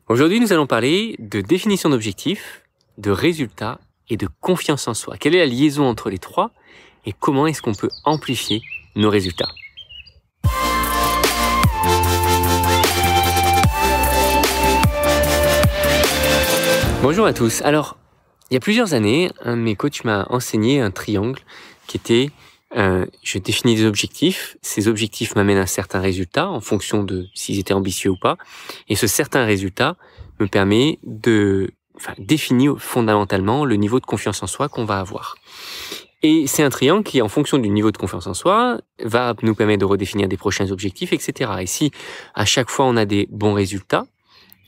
Aujourd'hui, nous allons parler de définition d'objectifs, de résultats et de confiance en soi. Quelle est la liaison entre les trois et comment est-ce qu'on peut amplifier nos résultats? Bonjour à tous. Alors, il y a plusieurs années, un de mes coachs m'a enseigné un triangle qui était je définis des objectifs, ces objectifs m'amènent à un certain résultat en fonction de s'ils étaient ambitieux ou pas, et ce certain résultat me permet de définir fondamentalement le niveau de confiance en soi qu'on va avoir. Et c'est un triangle qui, en fonction du niveau de confiance en soi, va nous permettre de redéfinir des prochains objectifs, etc. Et si à chaque fois on a des bons résultats,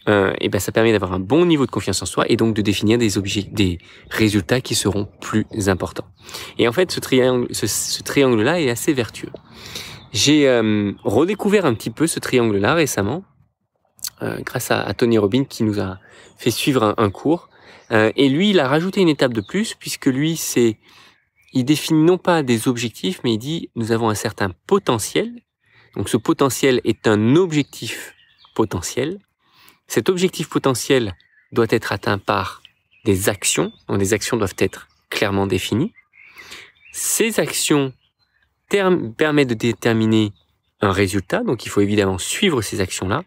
et ben ça permet d'avoir un bon niveau de confiance en soi et donc de définir des résultats qui seront plus importants. Et en fait, ce triangle-là est assez vertueux. J'ai redécouvert un petit peu ce triangle-là récemment, grâce à Tony Robbins qui nous a fait suivre un cours. Et lui, il a rajouté une étape de plus, puisque lui, il définit non pas des objectifs, mais il dit nous avons un certain potentiel. Donc ce potentiel est un objectif potentiel. Cet objectif potentiel doit être atteint par des actions, donc des actions doivent être clairement définies. Ces actions permettent de déterminer un résultat, donc il faut évidemment suivre ces actions-là,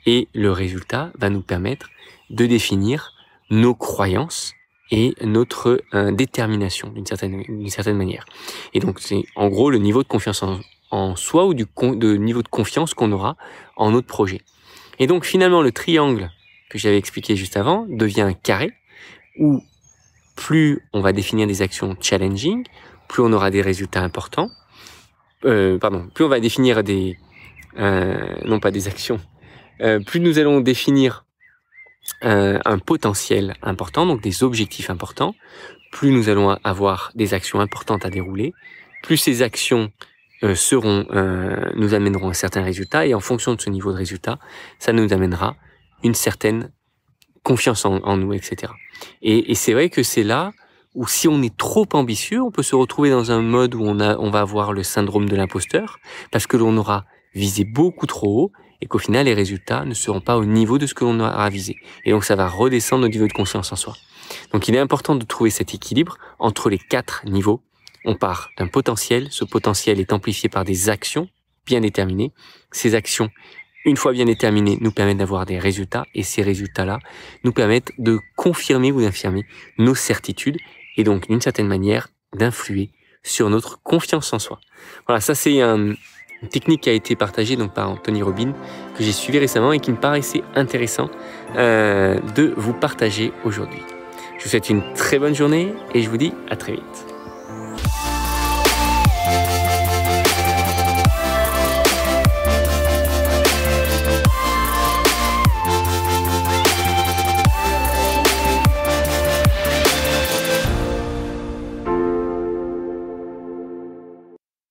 et le résultat va nous permettre de définir nos croyances et notre détermination d'une certaine manière. Et donc c'est en gros le niveau de confiance en soi ou de niveau de confiance qu'on aura en notre projet. Et donc finalement le triangle que j'avais expliqué juste avant devient un carré où plus on va définir des actions challenging, plus on aura des résultats importants. Plus on va définir non pas des actions, plus nous allons définir un potentiel important, donc des objectifs importants, plus nous allons avoir des actions importantes à dérouler, plus ces actions nous amèneront un certain résultat, et en fonction de ce niveau de résultat, ça nous amènera une certaine confiance en nous, etc. Et c'est vrai que c'est là où si on est trop ambitieux, on peut se retrouver dans un mode où on va avoir le syndrome de l'imposteur, parce que l'on aura visé beaucoup trop haut, et qu'au final, les résultats ne seront pas au niveau de ce que l'on aura visé. Et donc, ça va redescendre au niveau de confiance en soi. Donc, il est important de trouver cet équilibre entre les 4 niveaux. On part d'un potentiel. Ce potentiel est amplifié par des actions bien déterminées. Ces actions, une fois bien déterminées, nous permettent d'avoir des résultats. Et ces résultats-là nous permettent de confirmer ou d'infirmer nos certitudes. Et donc, d'une certaine manière, d'influer sur notre confiance en soi. Voilà, ça c'est une technique qui a été partagée donc par Tony Robbins, que j'ai suivi récemment et qui me paraissait intéressant de vous partager aujourd'hui. Je vous souhaite une très bonne journée et je vous dis à très vite.